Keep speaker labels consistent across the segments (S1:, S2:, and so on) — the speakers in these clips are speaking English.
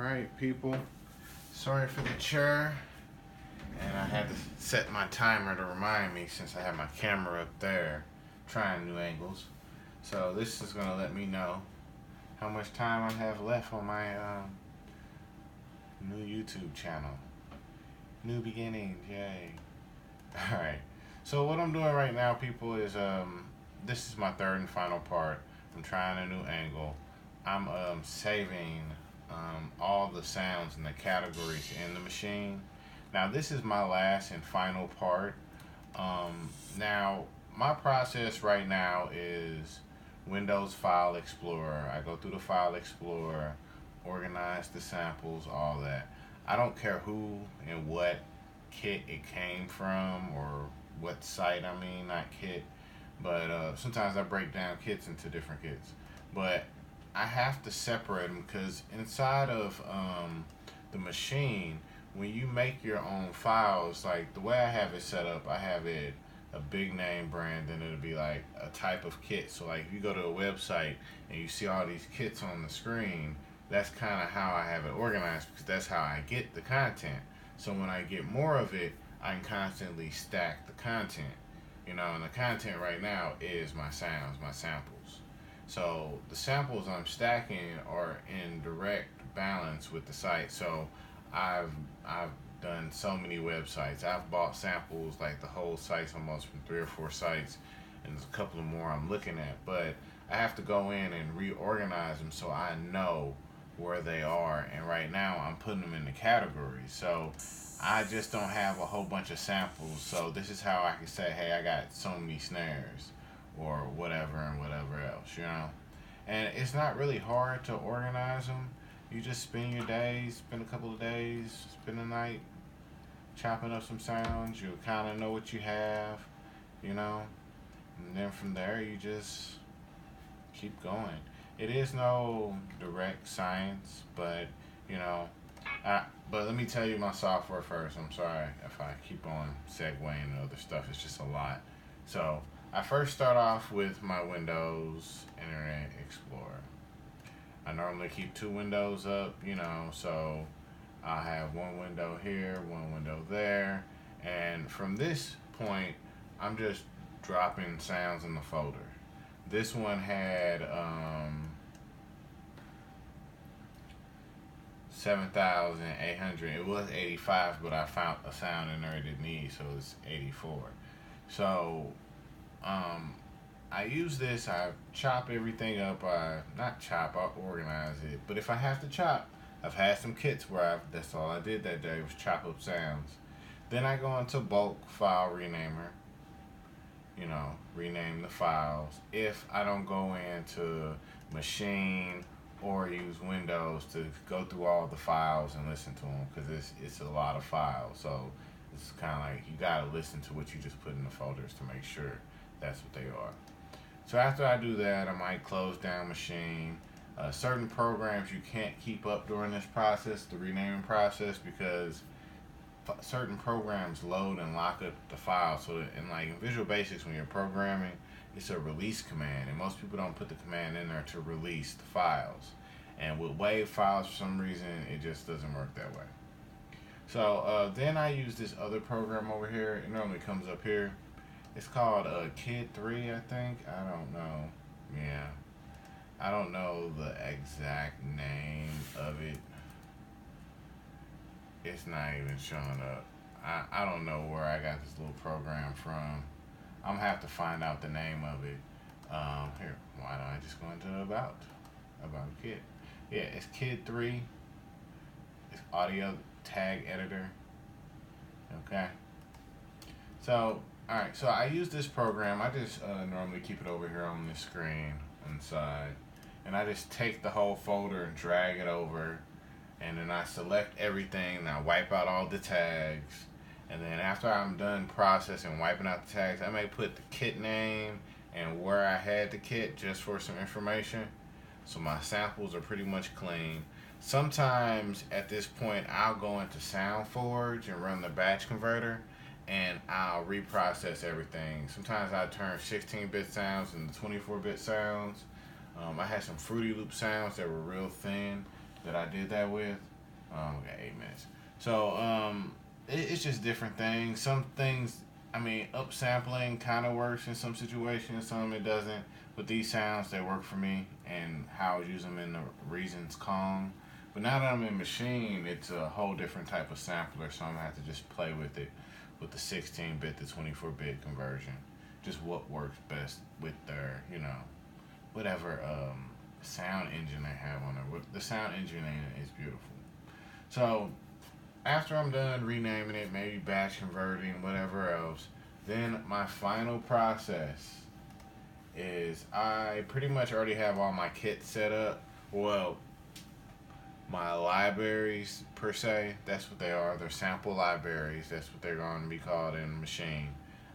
S1: Alright, people. Sorry for the chair. And I had to set my timer to remind me since I have my camera up there trying new angles. So this is going to let me know how much time I have left on my new YouTube channel. New beginnings, yay. Alright, so what I'm doing right now, people, is this is my third and final part. I'm trying a new angle. I'm saving all the sounds and the categories in the machine. Now this is my last and final part. Now my process right now is Windows File Explorer. I go through the File Explorer, organize the samples, all that. I don't care who and what kit it came from or what site, not kit, but sometimes I break down kits into different kits. But I have to separate them because inside of the machine, when you make your own files, like the way I have it set up, I have it a big name brand, and it'll be like a type of kit. So like if you go to a website and you see all these kits on the screen, that's kind of how I have it organized, because that's how I get the content. So when I get more of it, I can constantly stack the content, and the content right now is my sounds, my samples. So the samples I'm stacking are in direct balance with the site. So I've done so many websites. I've bought samples, like the whole site's almost from 3 or 4 sites, and there's a couple of more I'm looking at. But I have to go in and reorganize them so I know where they are. And right now I'm putting them in the categories. So I just don't have a whole bunch of samples. So this is how I can say, hey, I got so many snares or whatever and whatever else, And it's not really hard to organize them. You just spend your days, spend a couple of days, spend the night chopping up some sounds. You kind of know what you have, and then from there you just keep going. It is no direct science, but but let me tell you my software first. I'm sorry if I keep on segueing to other stuff. It's just a lot. So I first start off with my Windows Internet Explorer. I normally keep 2 windows up, so I have one window here, one window there, and from this point, I'm just dropping sounds in the folder. This one had 7,800. It was 85, but I found a sound in there it didn't need, so it's 84. So I use this, I chop everything up, I organize it. But if I have to chop, I've had some kits where that's all I did that day was chop up sounds. Then I go into bulk file renamer, rename the files. If I don't go into Maschine or use Windows to go through all the files and listen to them, because it's a lot of files. So it's kind of like you gotta listen to what you just put in the folders to make sure that's what they are. So after I do that, I might close down Maschine. Certain programs you can't keep up during this process, the renaming process, because certain programs load and lock up the file. So in Visual Basics, when you're programming, it's a release command, and most people don't put the command in there to release the files. And with WAV files, for some reason, it just doesn't work that way. So then I use this other program over here. It normally comes up here. It's called Kid 3, I think. I don't know. Yeah. I don't know the exact name of it. It's not even showing up. I don't know where I got this little program from. I'm gonna have to find out the name of it. Here, why don't I just go into About Kid? Yeah, it's Kid 3. It's audio tag editor. Okay. So, alright, so I use this program. I just normally keep it over here on this screen on the side. And I just take the whole folder and drag it over. And then I select everything and I wipe out all the tags. And then after I'm done processing, wiping out the tags, I may put the kit name and where I had the kit just for some information. So my samples are pretty much clean. Sometimes at this point, I'll go into SoundForge and run the batch converter, and I'll reprocess everything. Sometimes I turn 16-bit sounds into 24-bit sounds. I had some Fruity Loop sounds that were real thin that I did that with. We got 8 minutes. So it's just different things. Some things, I mean, upsampling kind of works in some situations, some it doesn't. But these sounds, they work for me and how I use them in the Reasons Kong. But now that I'm in Maschine, it's a whole different type of sampler, so I'm gonna have to just play with it with the 16-bit to 24-bit conversion. Just what works best with their, whatever sound engine they have on there. The sound engine is beautiful. So after I'm done renaming it, maybe batch converting, whatever else, then my final process is I pretty much already have all my kits set up. Well, my libraries per se, that's what they are. They're sample libraries. That's what they're going to be called in Maschine.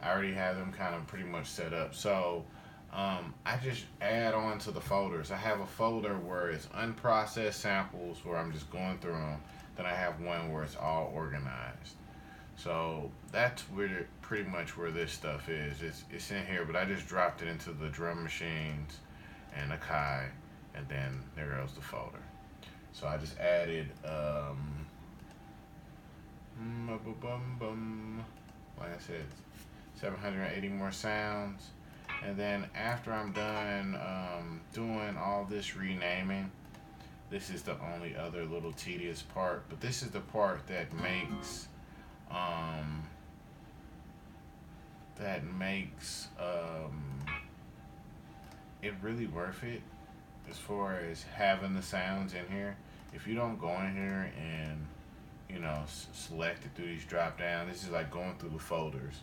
S1: I already have them kind of pretty much set up. So I just add on to the folders. I have a folder where it's unprocessed samples where I'm just going through them. Then I have one where it's all organized. So that's pretty much where this stuff is. It's in here, but I just dropped it into the drum machines and the Kai, and then there goes the folder. So I just added, like I said, 780 more sounds. And then after I'm done doing all this renaming, this is the only other little tedious part, but this is the part that makes it really worth it as far as having the sounds in here. If you don't go in here and select it through these drop down, this is like going through the folders,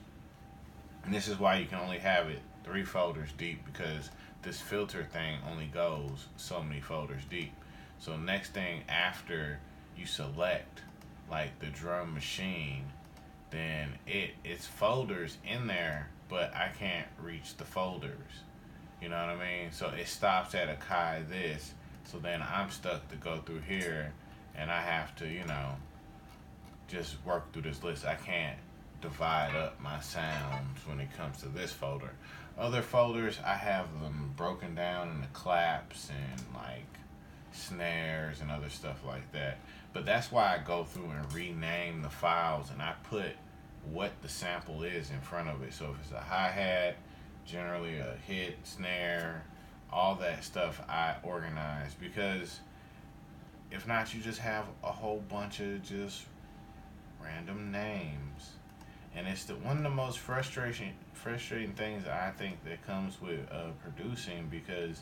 S1: and this is why you can only have it 3 folders deep, because this filter thing only goes so many folders deep. So next thing after you select like the drum machine, then it's folders in there, but I can't reach the folders. You know what I mean? So it stops at a Kai this. So then I'm stuck to go through here, and I have to, just work through this list. I can't divide up my sounds when it comes to this folder. Other folders, I have them broken down into claps and like snares and other stuff like that. But that's why I go through and rename the files, and I put what the sample is in front of it. So if it's a hi-hat, generally a hit, snare, all that stuff I organize, because if not, you just have a whole bunch of just random names. And it's one of the most frustrating things I think that comes with producing, because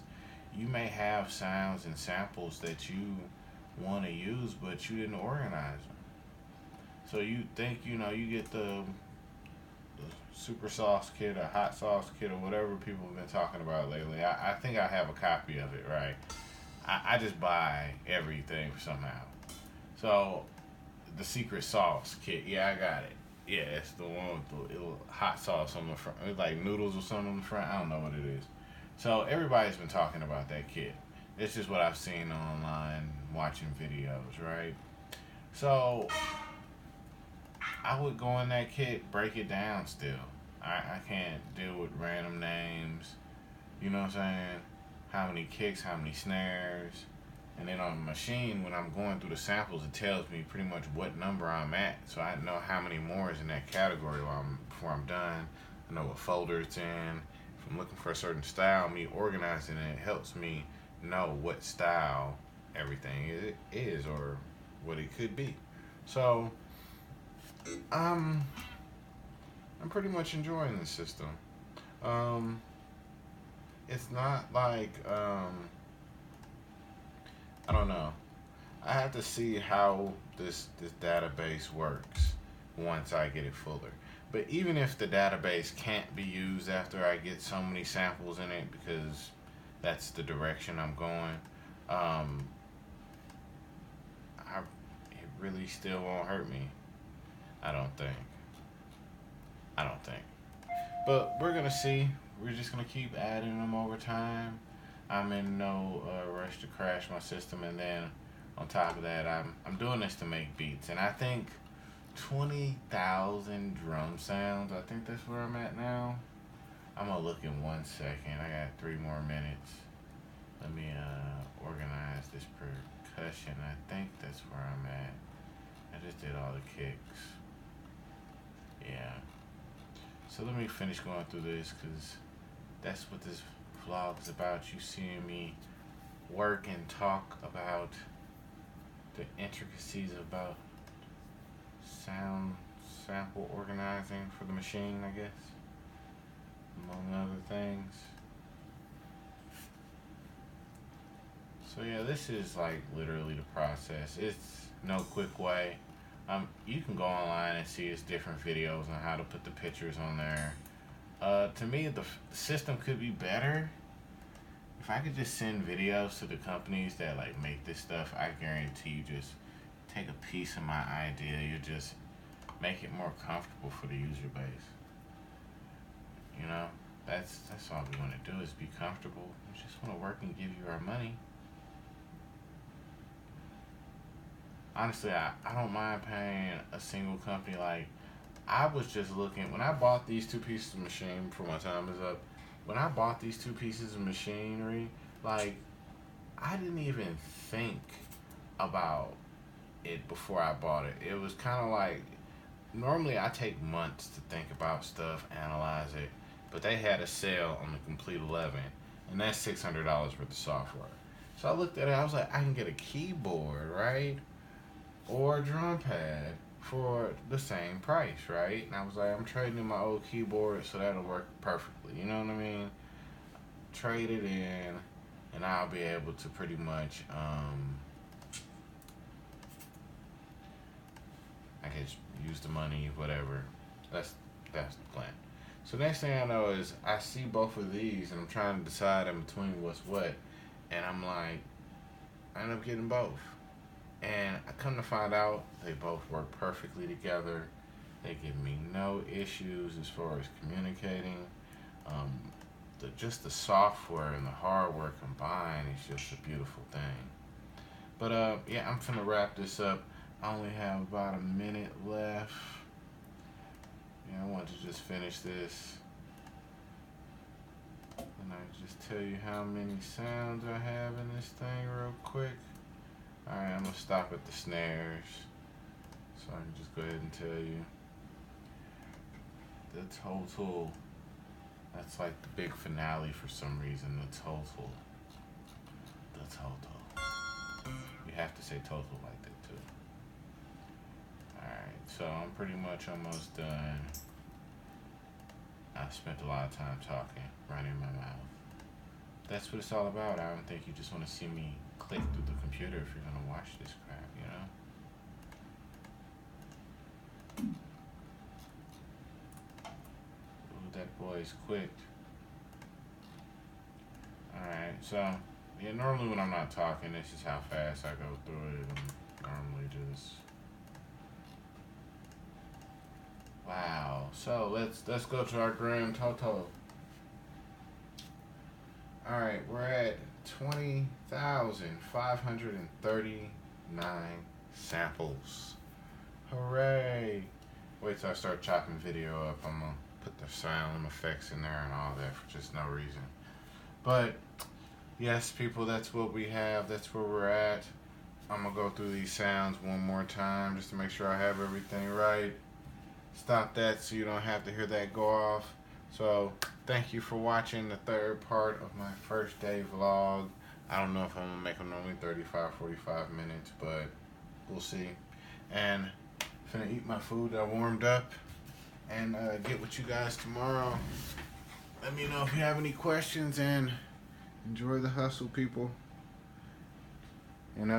S1: you may have sounds and samples that you want to use, but you didn't organize them. So you think, you get the super sauce kit or hot sauce kit or whatever people have been talking about lately. I think I have a copy of it, right? I just buy everything somehow. So the secret sauce kit, yeah, I got it. Yeah, it's the one with the little hot sauce on the front. It's like noodles or something on the front. I don't know what it is. So everybody's been talking about that kit. It's just what I've seen online, watching videos, right? So I would go in that kit, break it down still. I can't deal with random names. You know what I'm saying? How many kicks, how many snares. And then on the Maschine, when I'm going through the samples, it tells me pretty much what number I'm at. So I know how many more is in that category before I'm done. I know what folder it's in. If I'm looking for a certain style, me organizing it helps me know what style everything is or what it could be. So I'm pretty much enjoying this system. It's not like I don't know. I have to see how this database works once I get it fuller. But even if the database can't be used after I get so many samples in it, because that's the direction I'm going, it really still won't hurt me. I don't think. But we're gonna see. We're just gonna keep adding them over time. I'm in no rush to crash my system, and then on top of that, I'm doing this to make beats, and I think 20,000 drum sounds. I think that's where I'm at now. I'm gonna look in 1 second. I got 3 more minutes. Let me organize this per percussion. I think that's where I'm at. I just did all the kicks. Yeah. So let me finish going through this, because that's what this vlog is about. You seeing me work and talk about the intricacies about sound sample organizing for the machine, I guess, among other things. So yeah, this is like literally the process. It's no quick way. You can go online and see it's different videos on how to put the pictures on there. To me, the system could be better. If I could just send videos to the companies that like make this stuff, I guarantee you just take a piece of my idea, you just make it more comfortable for the user base. You know, that's all we want to do, is be comfortable. We just want to work and give you our money. Honestly, I don't mind paying a single company. Like, I was just looking, when I bought these two pieces of machine, before my time is up, when I bought these two pieces of machinery, like, I didn't even think about it before I bought it. It was kind of like, normally I take months to think about stuff, analyze it, but they had a sale on the Complete 11, and that's $600 worth of software. So I looked at it, I was like, I can get a keyboard, right? Or a drum pad for the same price, right? And I was like, I'm trading in my old keyboard, so that'll work perfectly. You know what I mean? Trade it in, and I'll be able to pretty much, I can use the money, whatever. That's the plan. So next thing I know is I see both of these, and I'm trying to decide in between what's what, and I'm like, I end up getting both. And I come to find out they both work perfectly together. They give me no issues as far as communicating. Just the software and the hardware combined is just a beautiful thing. But yeah, I'm finna wrap this up. I only have about a minute left. Yeah, I want to just finish this. And I just tell you how many sounds I have in this thing real quick. Alright, I'm going to stop at the snares, so I can just go ahead and tell you. The total, that's like the big finale for some reason, the total. The total. You have to say total like that too. Alright, so I'm pretty much almost done. I spent a lot of time talking, running my mouth. That's what it's all about. I don't think you just want to see me click through the computer if you're going to watch this crap, you know? Ooh, that boy's quick. Alright, so, yeah, normally when I'm not talking, this is how fast I go through it. I'm normally just... Wow. So, let's go to our grand total. Alright, we're at 20,539 samples. Hooray! Wait till I start chopping video up. I'm gonna put the sound effects in there and all that for just no reason. But yes, people, that's what we have. That's where we're at. I'm gonna go through these sounds one more time just to make sure I have everything right. Stop that so you don't have to hear that go off. So thank you for watching the third part of my first day vlog. I don't know if I'm gonna make them only 35, 45 minutes, but we'll see. And finna eat my food that I warmed up and get with you guys tomorrow. Let me know if you have any questions, and enjoy the hustle, people. And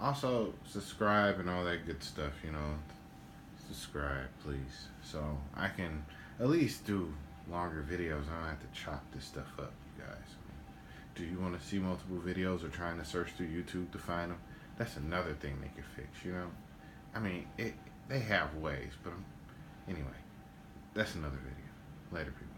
S1: also subscribe and all that good stuff, you know. Subscribe, please, so I can at least do longer videos. I don't have to chop this stuff up, you guys. Do you want to see multiple videos or trying to search through YouTube to find them? That's another thing they can fix, you know? I mean, they have ways, but anyway, that's another video. Later, people.